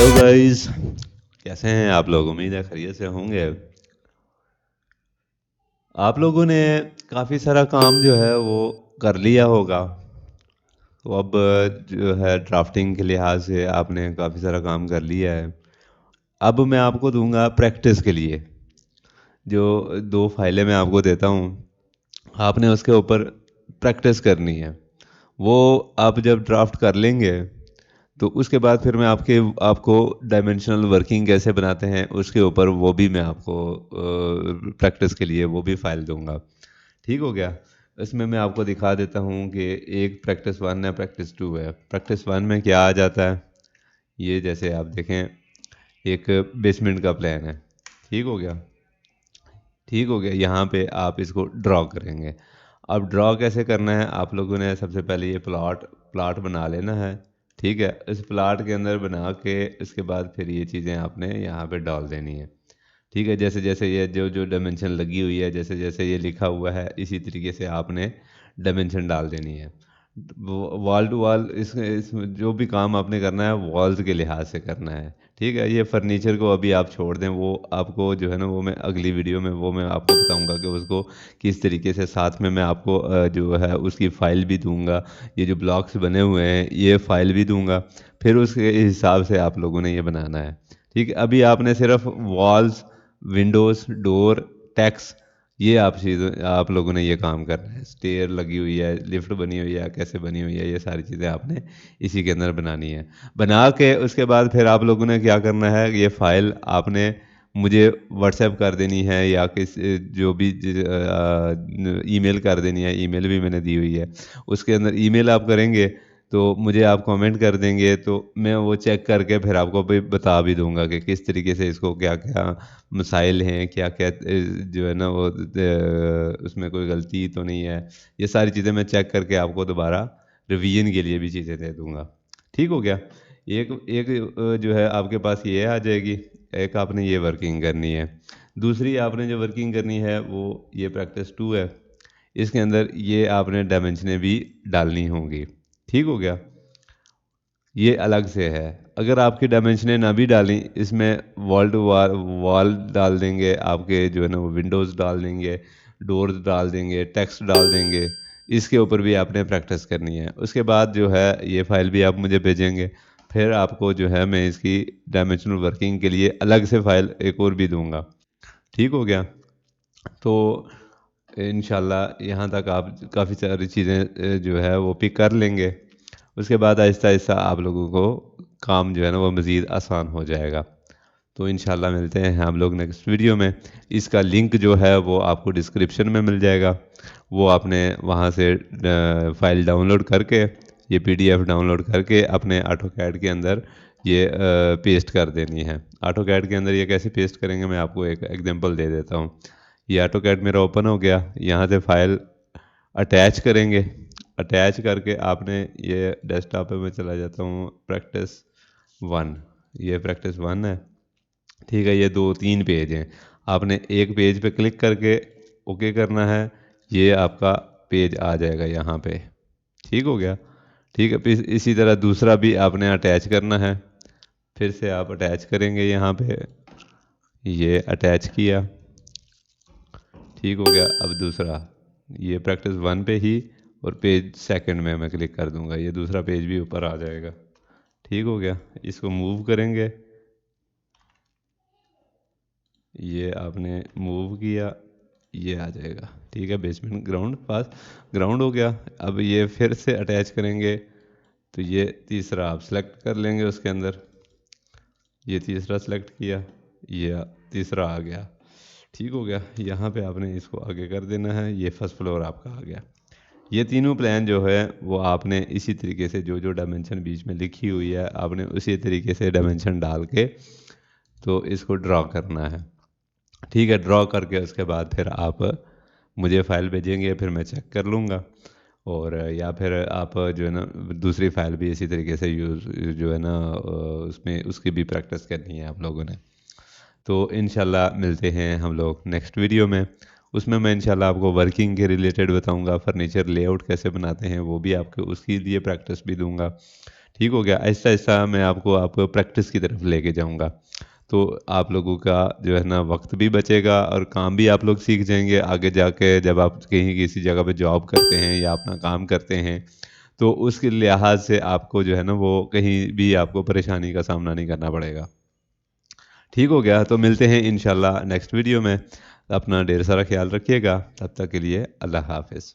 Guys, कैसे हैं आप लोग? उम्मीद है खैरियत से होंगे। आप लोगों ने काफ़ी सारा काम जो है वो कर लिया होगा। तो अब जो है ड्राफ्टिंग के लिहाज से आपने काफ़ी सारा काम कर लिया है। अब मैं आपको दूंगा प्रैक्टिस के लिए जो 2 फाइलें मैं आपको देता हूँ। आपने उसके ऊपर प्रैक्टिस करनी है। वो आप जब ड्राफ्ट कर लेंगे तो उसके बाद फिर मैं आपको डायमेंशनल वर्किंग कैसे बनाते हैं उसके ऊपर वो भी मैं आपको प्रैक्टिस के लिए वो भी फाइल दूंगा। ठीक हो गया। इसमें मैं आपको दिखा देता हूँ कि एक प्रैक्टिस 1 है, प्रैक्टिस 2 है। प्रैक्टिस 1 में क्या आ जाता है, ये जैसे आप देखें एक बेसमेंट का प्लान है। ठीक हो गया। ठीक हो गया। यहाँ पे आप इसको ड्रॉ करेंगे। अब ड्रॉ कैसे करना है, आप लोगों ने सबसे पहले ये प्लॉट प्लॉट बना लेना है। ठीक है, इस प्लॉट के अंदर बना के इसके बाद फिर ये चीज़ें आपने यहाँ पे डाल देनी है। ठीक है, जैसे जैसे ये जो जो डायमेंशन लगी हुई है, जैसे जैसे ये लिखा हुआ है, इसी तरीके से आपने डायमेंशन डाल देनी है। वॉल टू वॉल इसमें जो भी काम आपने करना है वॉल्स के लिहाज से करना है। ठीक है, ये फर्नीचर को अभी आप छोड़ दें, वो आपको जो है ना वो मैं अगली वीडियो में वो मैं आपको बताऊंगा कि उसको किस तरीके से, साथ में मैं आपको जो है उसकी फ़ाइल भी दूंगा। ये जो ब्लॉक्स बने हुए हैं ये फ़ाइल भी दूंगा। फिर उसके हिसाब से आप लोगों ने ये बनाना है। ठीक है, अभी आपने सिर्फ वॉल्स, विंडोज़, डोर, टैक्स, ये आप लोगों ने ये काम करना है। स्टेयर लगी हुई है, लिफ्ट बनी हुई है, कैसे बनी हुई है, ये सारी चीज़ें आपने इसी के अंदर बनानी है। बना के उसके बाद फिर आप लोगों ने क्या करना है, ये फाइल आपने मुझे व्हाट्सएप कर देनी है या जो भी ईमेल कर देनी है। ईमेल भी मैंने दी हुई है। उसके अंदर ईमेल आप करेंगे तो मुझे आप कमेंट कर देंगे, तो मैं वो चेक करके फिर आपको भी बता भी दूंगा कि किस तरीके से इसको क्या क्या मसाइल हैं, क्या क्या जो है ना वो उसमें कोई गलती तो नहीं है। ये सारी चीज़ें मैं चेक करके आपको दोबारा रिवीजन के लिए भी चीज़ें दे दूंगा। ठीक हो गया। एक एक जो है आपके पास ये आ जाएगी। एक आपने ये वर्किंग करनी है। दूसरी आपने जो वर्किंग करनी है वो ये प्रैक्टिस 2 है। इसके अंदर ये आपने डायमेंशनें भी डालनी होंगी। ठीक हो गया। ये अलग से है। अगर आपकी डायमेंशनें ना भी डाली, इसमें वॉल टू वॉल वॉल डाल देंगे, आपके जो है ना वो विंडोज़ डाल देंगे, डोर्स डाल देंगे, टेक्स्ट डाल देंगे। इसके ऊपर भी आपने प्रैक्टिस करनी है। उसके बाद जो है ये फाइल भी आप मुझे भेजेंगे। फिर आपको जो है मैं इसकी डायमेंशनल वर्किंग के लिए अलग से फाइल एक और भी दूंगा। ठीक हो गया। तो इंशाल्लाह यहाँ तक आप काफ़ी सारी चीज़ें जो है वो पिक कर लेंगे। उसके बाद आहिस्ता आहिस्ता आप लोगों को काम जो है ना वो मज़ीद आसान हो जाएगा। तो इंशाल्लाह मिलते हैं हम लोग नेक्स्ट वीडियो में। इसका लिंक जो है वो आपको डिस्क्रिप्शन में मिल जाएगा। वो आपने वहाँ से फ़ाइल डाउनलोड करके, ये पीडीएफ डाउनलोड करके अपने ऑटो कैड के अंदर ये पेस्ट कर देनी है। ऑटो कैड के अंदर ये कैसे पेस्ट करेंगे मैं आपको एक एग्जांपल दे देता हूँ। ये ऑटो कैड मेरा ओपन हो गया। यहाँ से फाइल अटैच करेंगे। अटैच करके आपने ये डेस्कटॉप पे मैं चला जाता हूँ, प्रैक्टिस 1। ये प्रैक्टिस 1 है। ठीक है, ये 2-3 पेज हैं। आपने एक पेज पे क्लिक करके ओके करना है। ये आपका पेज आ जाएगा यहाँ पे। ठीक हो गया। ठीक है, फिर इसी तरह दूसरा भी आपने अटैच करना है। फिर से आप अटैच करेंगे यहाँ पे। ये अटैच किया। ठीक हो गया। अब दूसरा, ये प्रैक्टिस 1 पे ही और पेज 2 में मैं क्लिक कर दूंगा, ये दूसरा पेज भी ऊपर आ जाएगा। ठीक हो गया। इसको मूव करेंगे। ये आपने मूव किया, ये आ जाएगा। ठीक है, बेसमेंट ग्राउंड पास ग्राउंड हो गया। अब ये फिर से अटैच करेंगे तो ये तीसरा आप सेलेक्ट कर लेंगे उसके अंदर। ये तीसरा सेलेक्ट किया, ये तीसरा आ गया। ठीक हो गया। यहाँ पे आपने इसको आगे कर देना है। ये फर्स्ट फ्लोर आपका आ गया। ये तीनों प्लान जो है वो आपने इसी तरीके से जो जो डायमेंशन बीच में लिखी हुई है आपने उसी तरीके से डायमेंशन डाल के तो इसको ड्रॉ करना है। ठीक है, ड्रॉ करके उसके बाद फिर आप मुझे फ़ाइल भेजेंगे, फिर मैं चेक कर लूँगा। और या फिर आप जो है ना दूसरी फ़ाइल भी इसी तरीके से यूज़ जो है ना उसमें उसकी भी प्रैक्टिस करनी है आप लोगों ने। तो इंशाल्लाह मिलते हैं हम लोग नेक्स्ट वीडियो में। उसमें मैं इंशाल्लाह आपको वर्किंग के रिलेटेड बताऊंगा, फर्नीचर लेआउट कैसे बनाते हैं वो भी आपको उसके लिए प्रैक्टिस भी दूंगा। ठीक हो गया। आहिस्ता आहिस्ता मैं आपको प्रैक्टिस की तरफ लेके जाऊंगा, तो आप लोगों का जो है ना वक्त भी बचेगा और काम भी आप लोग सीख जाएंगे आगे जाके। जब आप कहीं किसी जगह पे जॉब करते हैं या अपना काम करते हैं, तो उसके लिहाज से आपको जो है ना वो कहीं भी आपको परेशानी का सामना नहीं करना पड़ेगा। ठीक हो गया, तो मिलते हैं इंशाल्लाह नेक्स्ट वीडियो में। अपना ढेर सारा ख्याल रखिएगा, तब तक के लिए अल्लाह हाफिज़।